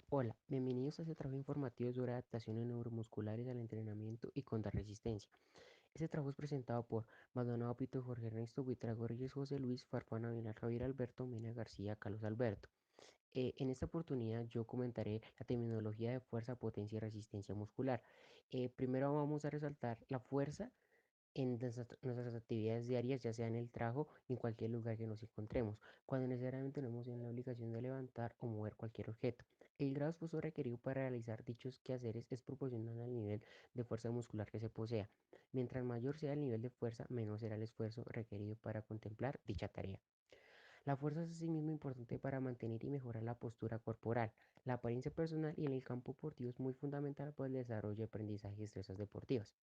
Hola, bienvenidos a este trabajo informativo sobre adaptaciones neuromusculares al entrenamiento y contrarresistencia. Este trabajo es presentado por Maldonado Pito, Jorge Ernesto, Buitrago Reyes, José Luis, Farfán Avilar, Javier Alberto, Mena García, Carlos Alberto. En esta oportunidad yo comentaré la terminología de fuerza, potencia y resistencia muscular. Primero vamos a resaltar la fuerza en nuestras actividades diarias, ya sea en el trabajo y en cualquier lugar que nos encontremos, cuando necesariamente tenemos la obligación de levantar o mover cualquier objeto. El grado de esfuerzo requerido para realizar dichos quehaceres es proporcional al nivel de fuerza muscular que se posea. Mientras mayor sea el nivel de fuerza, menor será el esfuerzo requerido para contemplar dicha tarea. La fuerza es asimismo importante para mantener y mejorar la postura corporal, la apariencia personal y en el campo deportivo es muy fundamental para el desarrollo y aprendizaje de destrezas deportivas.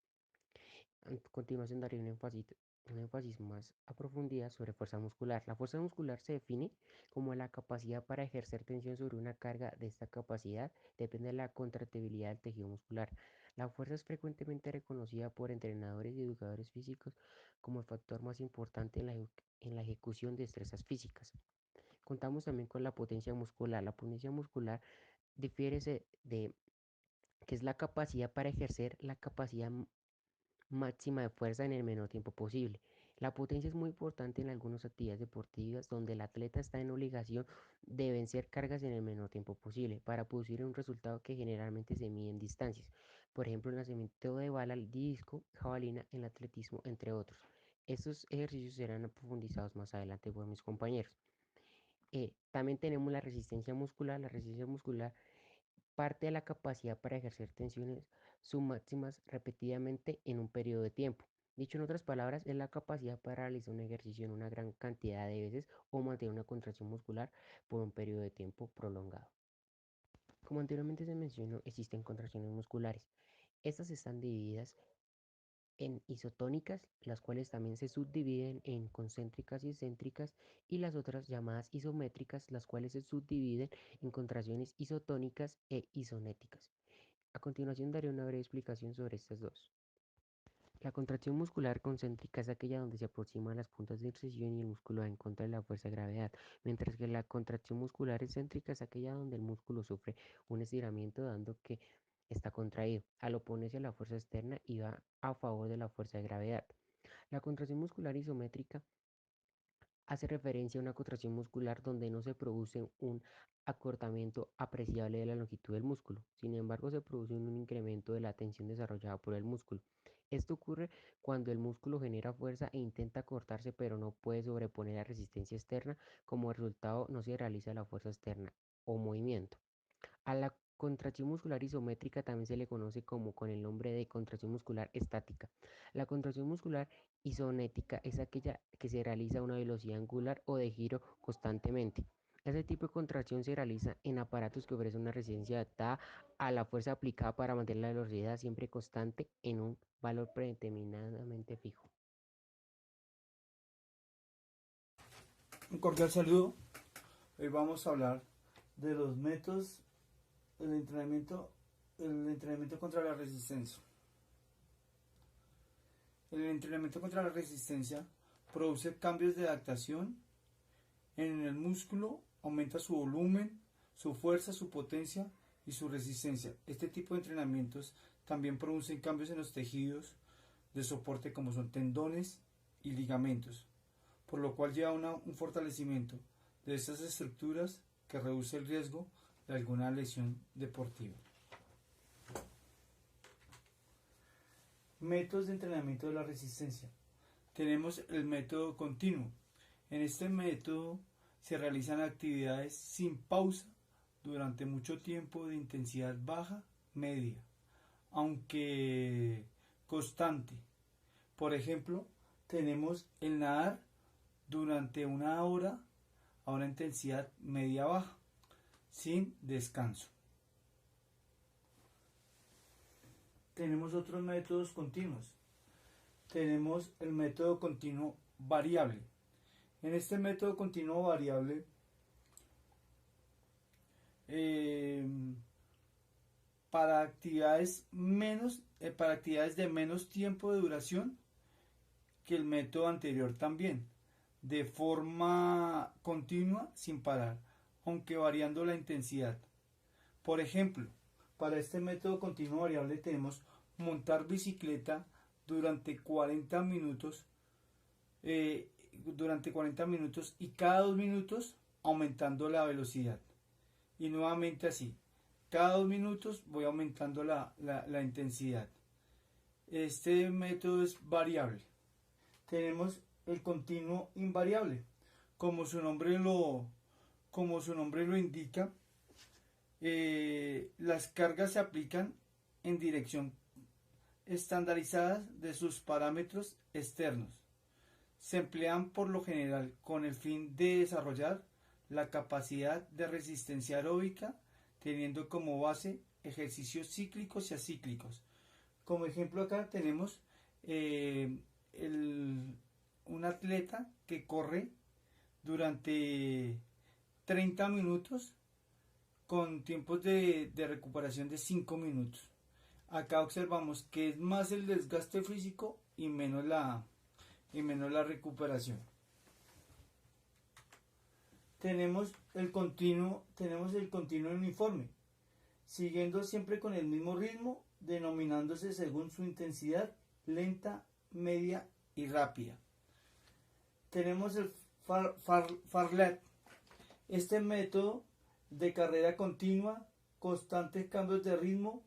A continuación daré un énfasis más a profundidad sobre fuerza muscular. La fuerza muscular se define como la capacidad para ejercer tensión sobre una carga. De esta capacidad depende de la contractibilidad del tejido muscular. La fuerza es frecuentemente reconocida por entrenadores y educadores físicos como el factor más importante en la ejecución de destrezas físicas. Contamos también con la potencia muscular. La potencia muscular difiere de que es la capacidad para ejercer la capacidad máxima de fuerza en el menor tiempo posible. La potencia es muy importante en algunas actividades deportivas donde el atleta está en obligación de vencer cargas en el menor tiempo posible para producir un resultado que generalmente se mide en distancias. Por ejemplo, el lanzamiento de bala al disco, jabalina, en el atletismo, entre otros. Estos ejercicios serán profundizados más adelante por mis compañeros. También tenemos la resistencia muscular. La resistencia muscular parte de la capacidad para ejercer tensiones submáximas repetidamente en un periodo de tiempo. Dicho en otras palabras, es la capacidad para realizar un ejercicio en una gran cantidad de veces o mantener una contracción muscular por un periodo de tiempo prolongado. Como anteriormente se mencionó, existen contracciones musculares. Estas están divididas en isotónicas, las cuales también se subdividen en concéntricas y excéntricas, y las otras llamadas isométricas, las cuales se subdividen en contracciones isotónicas e isonéticas. A continuación daré una breve explicación sobre estas dos. La contracción muscular concéntrica es aquella donde se aproximan las puntas de excesión y el músculo va en contra de la fuerza de gravedad, mientras que la contracción muscular excéntrica es aquella donde el músculo sufre un estiramiento dando que está contraído, al oponerse a la fuerza externa y va a favor de la fuerza de gravedad. La contracción muscular isométrica hace referencia a una contracción muscular donde no se produce un acortamiento apreciable de la longitud del músculo. Sin embargo, se produce un incremento de la tensión desarrollada por el músculo. Esto ocurre cuando el músculo genera fuerza e intenta cortarse, pero no puede sobreponer la resistencia externa. Como resultado, no se realiza la fuerza externa o movimiento. A la contracción muscular isométrica también se le conoce como con el nombre de contracción muscular estática. La contracción muscular isonética es aquella que se realiza a una velocidad angular o de giro constantemente. Este tipo de contracción se realiza en aparatos que ofrecen una resistencia adaptada a la fuerza aplicada para mantener la velocidad siempre constante en un valor predeterminadamente fijo. Un cordial saludo. Hoy vamos a hablar de los métodos del entrenamiento contra la resistencia. El entrenamiento contra la resistencia produce cambios de adaptación en el músculo, aumenta su volumen, su fuerza, su potencia y su resistencia. Este tipo de entrenamientos también producen cambios en los tejidos de soporte como son tendones y ligamentos, por lo cual lleva un fortalecimiento de estas estructuras que reduce el riesgo de alguna lesión deportiva. Métodos de entrenamiento de la resistencia. Tenemos el método continuo. En este método se realizan actividades sin pausa durante mucho tiempo de intensidad baja, media, aunque constante. Por ejemplo, tenemos el nadar durante una hora a una intensidad media baja, sin descanso. Tenemos otros métodos continuos. Tenemos el método continuo variable. En este método continuo variable, eh, para actividades de menos tiempo de duración que el método anterior también, de forma continua sin parar, aunque variando la intensidad. Por ejemplo, para este método continuo variable tenemos montar bicicleta durante 40 minutos, y cada 2 minutos aumentando la velocidad. Y nuevamente así, cada 2 minutos voy aumentando la intensidad. Este método es variable. Tenemos el continuo invariable. Como su nombre lo indica, las cargas se aplican en dirección estandarizadas de sus parámetros externos. Se emplean por lo general con el fin de desarrollar la capacidad de resistencia aeróbica, teniendo como base ejercicios cíclicos y acíclicos. Como ejemplo acá tenemos un atleta que corre durante 30 minutos con tiempos de recuperación de 5 minutos. Acá observamos que es más el desgaste físico y menos la recuperación. Tenemos el continuo uniforme, siguiendo siempre con el mismo ritmo, denominándose según su intensidad lenta, media y rápida. Tenemos el fartlek. Este método de carrera continua, constantes cambios de ritmo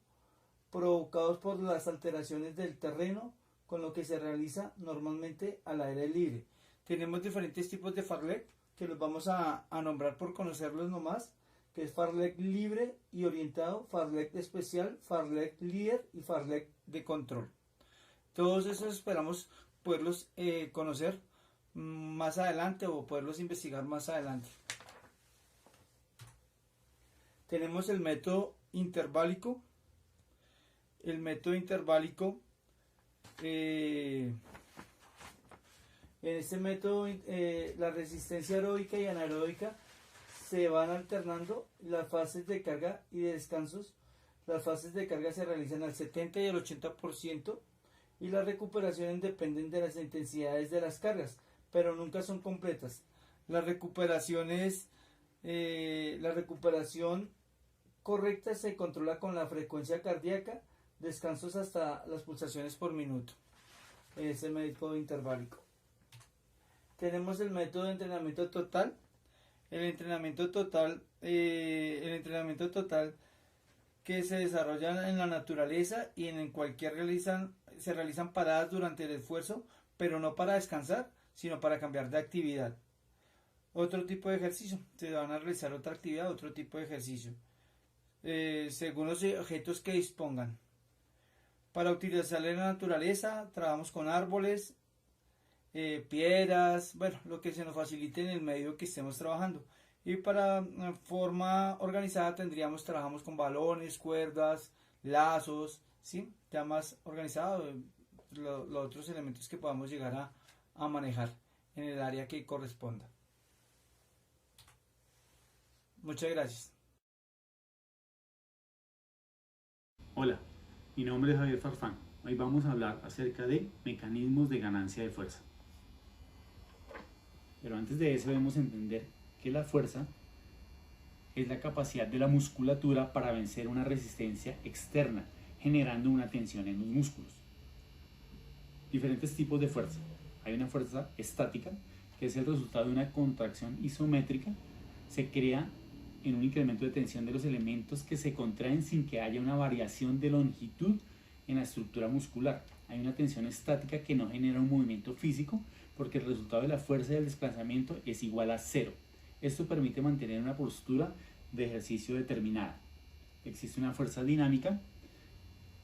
provocados por las alteraciones del terreno, con lo que se realiza normalmente al aire libre. Tenemos diferentes tipos de fartlek que los vamos a nombrar por conocerlos nomás, que es fartlek libre y orientado, fartlek especial, fartlek líder y fartlek de control. Todos esos esperamos poderlos conocer más adelante o poderlos investigar más adelante. Tenemos el método interválico. El método interválico, en este método la resistencia aeróbica y anaeróbica se van alternando las fases de carga y de descansos. Las fases de carga se realizan al 70 y al 80% y las recuperaciones dependen de las intensidades de las cargas, pero nunca son completas. La recuperación correcta se controla con la frecuencia cardíaca, descansos hasta las pulsaciones por minuto. Es el método interválico. Tenemos el método de entrenamiento total. El entrenamiento total que se desarrolla en la naturaleza y en el cual se realizan paradas durante el esfuerzo, pero no para descansar, sino para cambiar de actividad. Otro tipo de ejercicio, se van a realizar otra actividad, otro tipo de ejercicio, según los objetos que dispongan. Para utilizarla en la naturaleza, trabajamos con árboles, piedras, bueno, lo que se nos facilite en el medio que estemos trabajando. Y para forma organizada trabajamos con balones, cuerdas, lazos, ¿sí? Ya más organizado, los otros elementos que podamos llegar a manejar en el área que corresponda. Muchas gracias. Hola, mi nombre es Javier Farfán. Hoy vamos a hablar acerca de mecanismos de ganancia de fuerza. Pero antes de eso debemos entender que la fuerza es la capacidad de la musculatura para vencer una resistencia externa, generando una tensión en los músculos. Diferentes tipos de fuerza. Hay una fuerza estática, que es el resultado de una contracción isométrica. Se crea en un incremento de tensión de los elementos que se contraen sin que haya una variación de longitud en la estructura muscular. Hay una tensión estática que no genera un movimiento físico porque el resultado de la fuerza del desplazamiento es igual a cero. Esto permite mantener una postura de ejercicio determinada. Existe una fuerza dinámica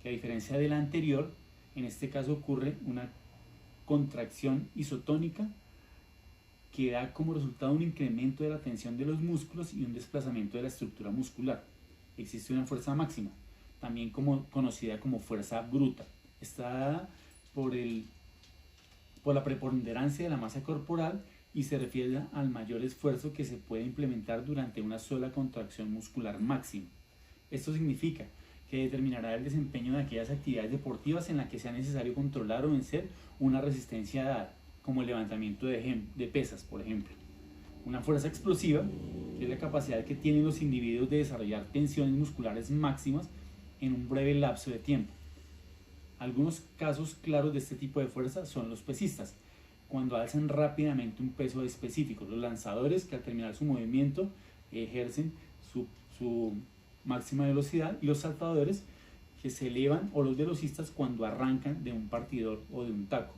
que, a diferencia de la anterior, en este caso ocurre una contracción isotónica que da como resultado un incremento de la tensión de los músculos y un desplazamiento de la estructura muscular. Existe una fuerza máxima, también conocida como fuerza bruta. Está dada por la preponderancia de la masa corporal y se refiere al mayor esfuerzo que se puede implementar durante una sola contracción muscular máxima. Esto significa que determinará el desempeño de aquellas actividades deportivas en las que sea necesario controlar o vencer una resistencia dada, como el levantamiento de pesas, por ejemplo. Una fuerza explosiva, que es la capacidad que tienen los individuos de desarrollar tensiones musculares máximas en un breve lapso de tiempo. Algunos casos claros de este tipo de fuerza son los pesistas, cuando alzan rápidamente un peso específico, los lanzadores que al terminar su movimiento ejercen su máxima velocidad, y los saltadores que se elevan, o los velocistas cuando arrancan de un partidor o de un taco.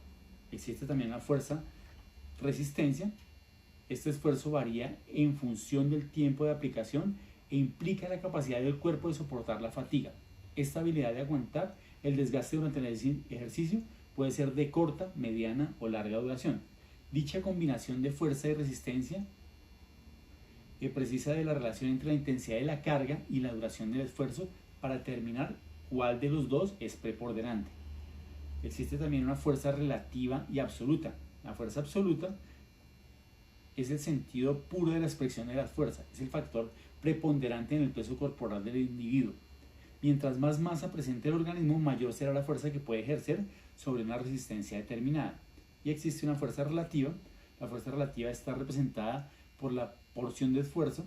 Existe también la fuerza resistencia. Este esfuerzo varía en función del tiempo de aplicación e implica la capacidad del cuerpo de soportar la fatiga. Esta habilidad de aguantar el desgaste durante el ejercicio puede ser de corta, mediana o larga duración. Dicha combinación de fuerza y resistencia precisa de la relación entre la intensidad de la carga y la duración del esfuerzo para determinar cuál de los dos es preponderante. Existe también una fuerza relativa y absoluta. La fuerza absoluta es el sentido puro de la expresión de la fuerza, es el factor preponderante en el peso corporal del individuo. Mientras más masa presente el organismo, mayor será la fuerza que puede ejercer sobre una resistencia determinada. Y existe una fuerza relativa. La fuerza relativa está representada por la porción de esfuerzo,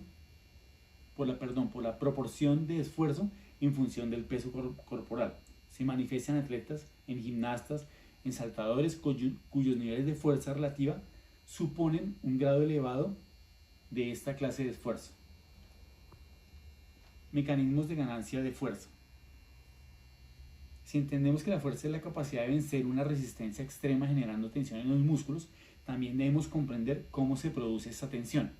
por la proporción de esfuerzo en función del peso corporal. Se manifiesta en atletas, en gimnastas, en saltadores cuyos niveles de fuerza relativa suponen un grado elevado de esta clase de esfuerzo. Mecanismos de ganancia de fuerza. Si entendemos que la fuerza es la capacidad de vencer una resistencia extrema generando tensión en los músculos, también debemos comprender cómo se produce esta tensión.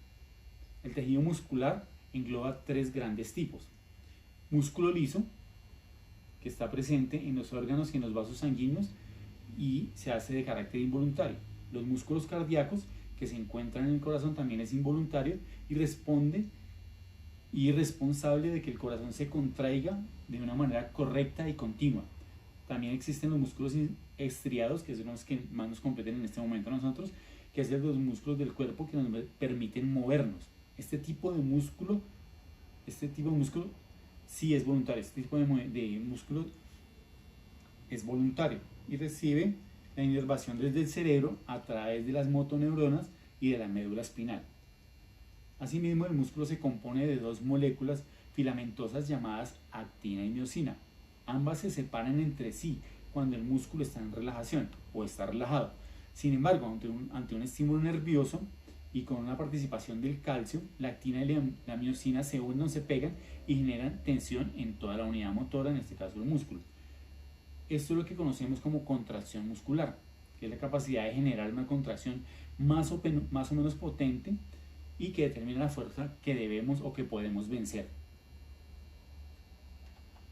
El tejido muscular engloba tres grandes tipos. Músculo liso, que está presente en los órganos y en los vasos sanguíneos y se hace de carácter involuntario. Los músculos cardíacos, que se encuentran en el corazón, también es involuntario y responsable de que el corazón se contraiga de una manera correcta y continua. También existen los músculos estriados, que son los que más nos competen en este momento a nosotros, que es de los músculos del cuerpo que nos permiten movernos. Este tipo de músculo sí es voluntario. Este tipo de músculo es voluntario y recibe la inervación desde el cerebro a través de las motoneuronas y de la médula espinal. Asimismo, el músculo se compone de dos moléculas filamentosas llamadas actina y miosina. Ambas se separan entre sí cuando el músculo está en relajación o está relajado. Sin embargo, ante un estímulo nervioso y con una participación del calcio, la actina y la miosina se unen o se pegan y generan tensión en toda la unidad motora, en este caso el músculo. Esto es lo que conocemos como contracción muscular, que es la capacidad de generar una contracción más o menos potente y que determina la fuerza que debemos o que podemos vencer.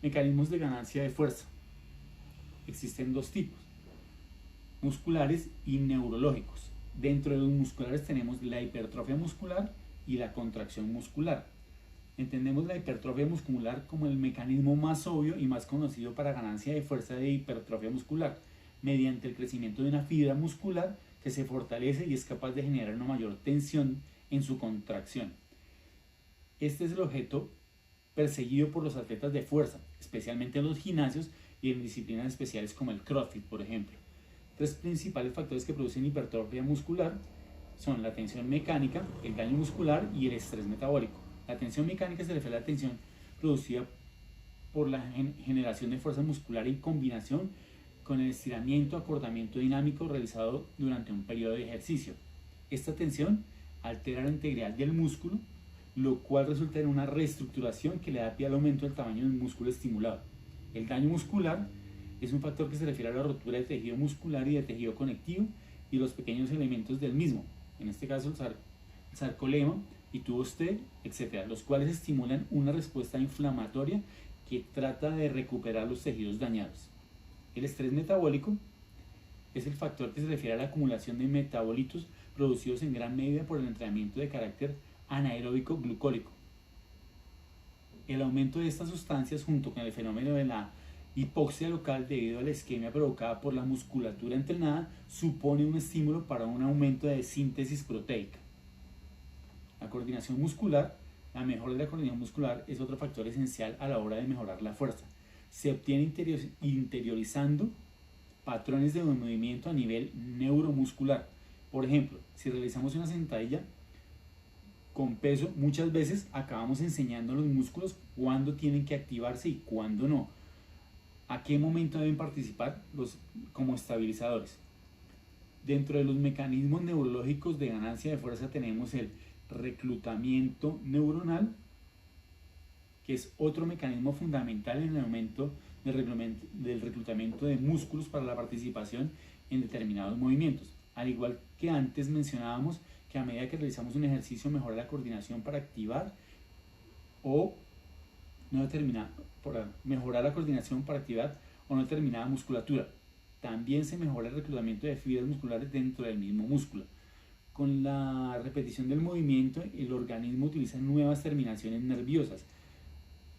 Mecanismos de ganancia de fuerza. Existen dos tipos: musculares y neurológicos. Dentro de los musculares tenemos la hipertrofia muscular y la contracción muscular. Entendemos la hipertrofia muscular como el mecanismo más obvio y más conocido para ganancia de fuerza de hipertrofia muscular, mediante el crecimiento de una fibra muscular que se fortalece y es capaz de generar una mayor tensión en su contracción. Este es el objeto perseguido por los atletas de fuerza, especialmente en los gimnasios y en disciplinas especiales como el CrossFit, por ejemplo. Tres principales factores que producen hipertrofia muscular son la tensión mecánica, el daño muscular y el estrés metabólico. La tensión mecánica se refiere a la tensión producida por la generación de fuerza muscular en combinación con el estiramiento o acortamiento dinámico realizado durante un periodo de ejercicio. Esta tensión altera la integridad del músculo, lo cual resulta en una reestructuración que le da pie al aumento del tamaño del músculo estimulado. El daño muscular es un factor que se refiere a la rotura de tejido muscular y de tejido conectivo y los pequeños elementos del mismo, en este caso el sarcolema y tubos T, etc., los cuales estimulan una respuesta inflamatoria que trata de recuperar los tejidos dañados. El estrés metabólico es el factor que se refiere a la acumulación de metabolitos producidos en gran medida por el entrenamiento de carácter anaeróbico glucólico. El aumento de estas sustancias junto con el fenómeno de la hipoxia local debido a la isquemia provocada por la musculatura entrenada supone un estímulo para un aumento de síntesis proteica. La coordinación muscular, la mejora de la coordinación muscular es otro factor esencial a la hora de mejorar la fuerza. Se obtiene interiorizando patrones de movimiento a nivel neuromuscular. Por ejemplo, si realizamos una sentadilla con peso, muchas veces acabamos enseñando a los músculos cuándo tienen que activarse y cuándo no. ¿A qué momento deben participar como estabilizadores? Dentro de los mecanismos neurológicos de ganancia de fuerza tenemos el reclutamiento neuronal, que es otro mecanismo fundamental en el aumento del reclutamiento de músculos para la participación en determinados movimientos. Al igual que antes mencionábamos que a medida que realizamos un ejercicio mejora la coordinación para activar o no determinada, para mejorar la coordinación para activar o no determinada musculatura. También se mejora el reclutamiento de fibras musculares dentro del mismo músculo. Con la repetición del movimiento, el organismo utiliza nuevas terminaciones nerviosas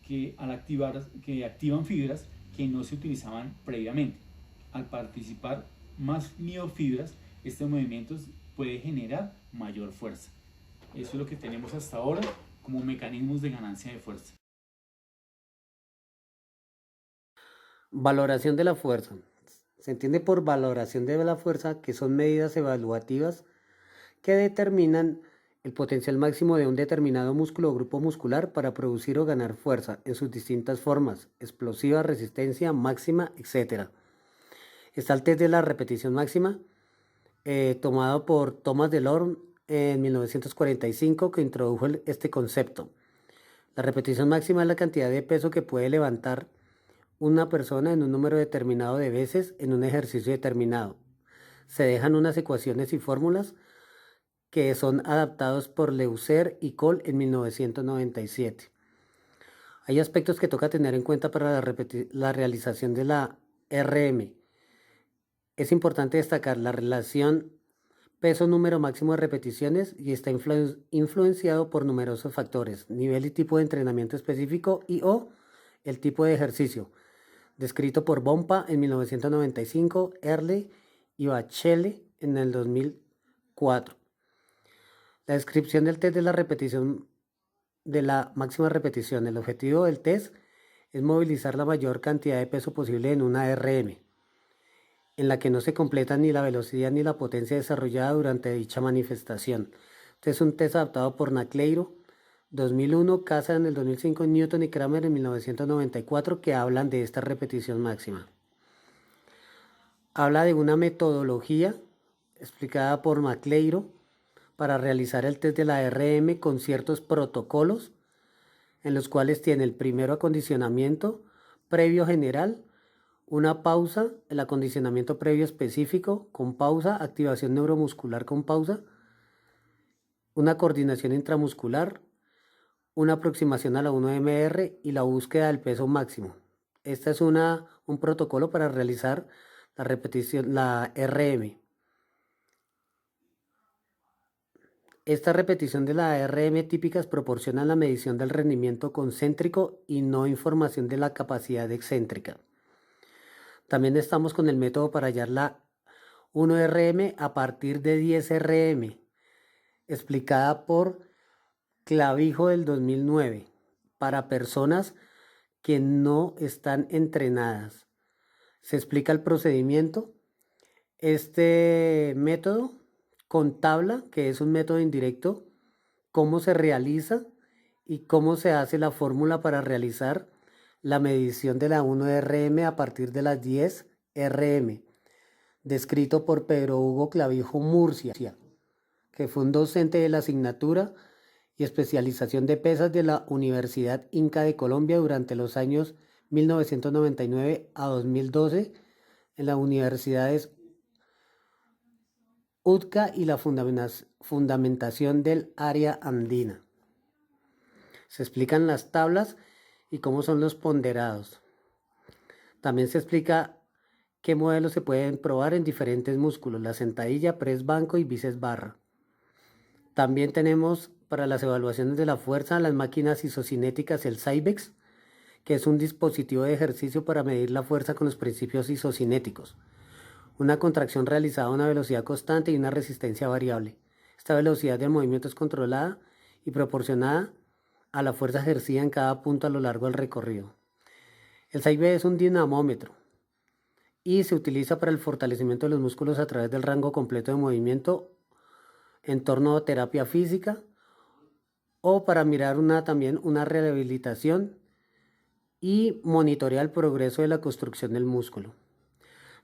que activan fibras que no se utilizaban previamente. Al participar más miofibras, este movimiento puede generar mayor fuerza. Eso es lo que tenemos hasta ahora como mecanismos de ganancia de fuerza. Valoración de la fuerza. Se entiende por valoración de la fuerza que son medidas evaluativas que determinan el potencial máximo de un determinado músculo o grupo muscular para producir o ganar fuerza en sus distintas formas, explosiva, resistencia, máxima, etc. Está el test de la repetición máxima, tomado por Thomas Delorme en 1945, que introdujo este concepto. La repetición máxima es la cantidad de peso que puede levantar una persona en un número determinado de veces en un ejercicio determinado. Se dejan unas ecuaciones y fórmulas que son adaptados por Leuser y Cole en 1997. Hay aspectos que toca tener en cuenta para la realización de la RM. Es importante destacar la relación peso-número máximo de repeticiones y está influenciado por numerosos factores, nivel y tipo de entrenamiento específico o el tipo de ejercicio, descrito por Bompa en 1995, Earle y Bachelet en el 2004. La descripción del test de la repetición de la máxima repetición. El objetivo del test es movilizar la mayor cantidad de peso posible en una RM, en la que no se completa ni la velocidad ni la potencia desarrollada durante dicha manifestación. Este es un test adaptado por Nacleiro, 2001, Casa en el 2005, Newton y Kramer en 1994, que hablan de esta repetición máxima. Habla de una metodología explicada por Nacleiro para realizar el test de la RM con ciertos protocolos, en los cuales tiene el primero acondicionamiento previo general, una pausa, el acondicionamiento previo específico con pausa, activación neuromuscular con pausa, una coordinación intramuscular, una aproximación a la 1MR y la búsqueda del peso máximo. Este es un protocolo para realizar la RM. Esta repetición de la RM típicas proporciona la medición del rendimiento concéntrico y no información de la capacidad excéntrica. También estamos con el método para hallar la 1RM a partir de 10RM, explicada por Clavijo del 2009, para personas que no están entrenadas. Se explica el procedimiento. Este método con tabla, que es un método indirecto, cómo se realiza y cómo se hace la fórmula para realizar la medición de la 1RM a partir de las 10RM, descrito por Pedro Hugo Clavijo Murcia, que fue un docente de la asignatura y especialización de pesas de la Universidad Inca de Colombia durante los años 1999 a 2012 en las universidades UTCA y la fundamentación del área andina. Se explican las tablas y cómo son los ponderados. También se explica qué modelos se pueden probar en diferentes músculos, la sentadilla, press banco y bíceps barra. También tenemos para las evaluaciones de la fuerza las máquinas isocinéticas, el Cybex, que es un dispositivo de ejercicio para medir la fuerza con los principios isocinéticos. Una contracción realizada a una velocidad constante y una resistencia variable. Esta velocidad del movimiento es controlada y proporcionada a la fuerza ejercida en cada punto a lo largo del recorrido. El Cybex es un dinamómetro y se utiliza para el fortalecimiento de los músculos a través del rango completo de movimiento en torno a terapia física o para mirar también una rehabilitación y monitorear el progreso de la construcción del músculo.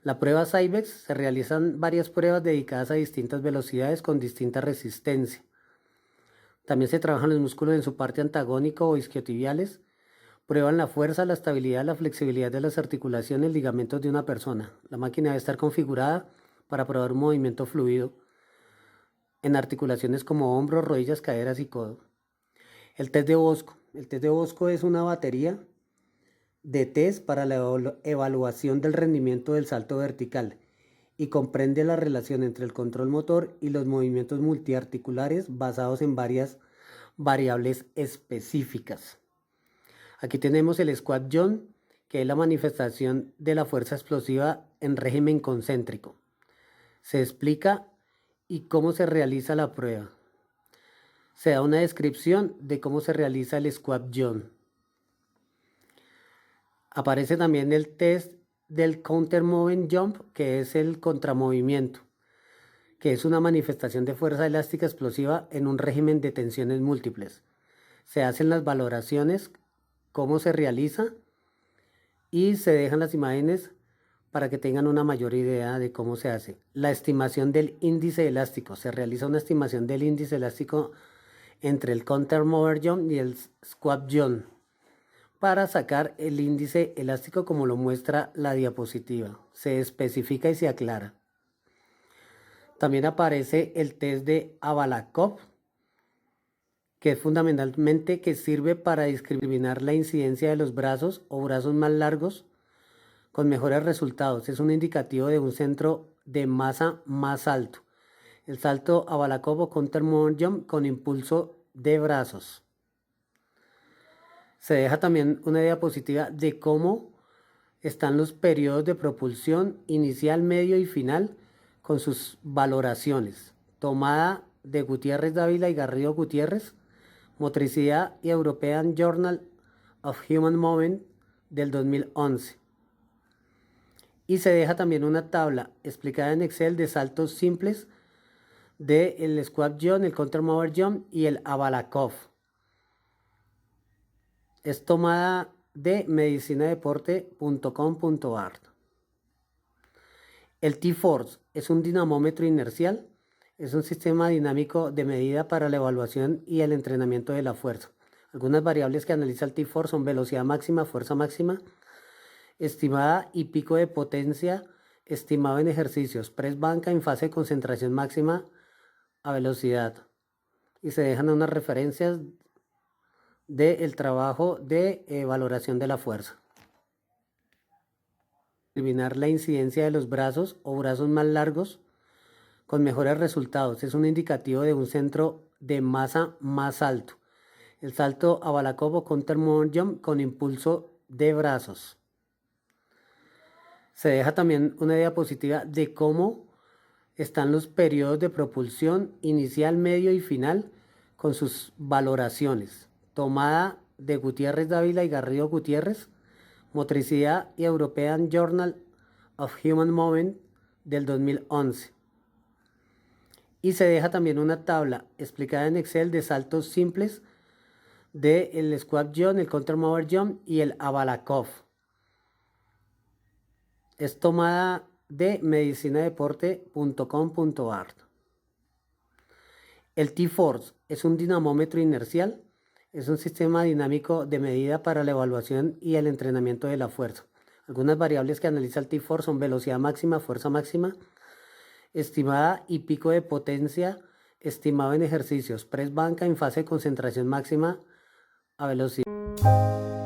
La prueba Cybex se realizan varias pruebas dedicadas a distintas velocidades con distinta resistencia. También se trabajan los músculos en su parte antagónica o isquiotibiales. Prueban la fuerza, la estabilidad, la flexibilidad de las articulaciones, ligamentos de una persona. La máquina debe estar configurada para probar un movimiento fluido en articulaciones como hombros, rodillas, caderas y codo. El test de Bosco. El test de Bosco es una batería de test para la evaluación del rendimiento del salto vertical y comprende la relación entre el control motor y los movimientos multiarticulares basados en varias variables específicas. Aquí tenemos el squat jump, que es la manifestación de la fuerza explosiva en régimen concéntrico. Se explica y cómo se realiza la prueba. Se da una descripción de cómo se realiza el squat jump. Aparece también el test del counter moving jump, que es el contramovimiento, que es una manifestación de fuerza elástica explosiva en un régimen de tensiones múltiples. Se hacen las valoraciones, cómo se realiza y se dejan las imágenes para que tengan una mayor idea de cómo se hace. La estimación del índice elástico. Se realiza una estimación del índice elástico entre el counter mover jump y el squat jump para sacar el índice elástico como lo muestra la diapositiva. Se especifica y se aclara. También aparece el test de Abalakov, que es fundamentalmente que sirve para discriminar la incidencia de los brazos o brazos más largos con mejores resultados. Es un indicativo de un centro de masa más alto. El salto Abalakov o counter mover jump con impulso de brazos. Se deja también una diapositiva de cómo están los periodos de propulsión inicial, medio y final con sus valoraciones. Tomada de Gutiérrez Dávila y Garrido Gutiérrez, Motricidad y European Journal of Human Movement del 2011. Y se deja también una tabla explicada en Excel de saltos simples del squat jump, el counter mover jump y el Abalakov. Es tomada de medicinadeporte.com.ar. El T-Force es un dinamómetro inercial. Es un sistema dinámico de medida para la evaluación y el entrenamiento de la fuerza. Algunas variables que analiza el T-Force son velocidad máxima, fuerza máxima, estimada y pico de potencia estimado en ejercicios, press banca en fase de concentración máxima a velocidad. Y se dejan unas referencias del trabajo de valoración de la fuerza. Eliminar la incidencia de los brazos o brazos más largos con mejores resultados. Es un indicativo de un centro de masa más alto. El salto Abalakov o counter mover jump con impulso de brazos. Se deja también una diapositiva de cómo están los periodos de propulsión inicial, medio y final con sus valoraciones. Tomada de Gutiérrez Dávila y Garrido Gutiérrez, Motricidad y European Journal of Human Movement del 2011. Y se deja también una tabla explicada en Excel de saltos simples del squat jump, el counter mover jump y el Abalakov. Es tomada de medicinadeporte.com.ar. El T-Force es un dinamómetro inercial. Es un sistema dinámico de medida para la evaluación y el entrenamiento de la fuerza. Algunas variables que analiza el T-Force son velocidad máxima, fuerza máxima, estimada y pico de potencia estimado en ejercicios, press banca en fase de concentración máxima a velocidad.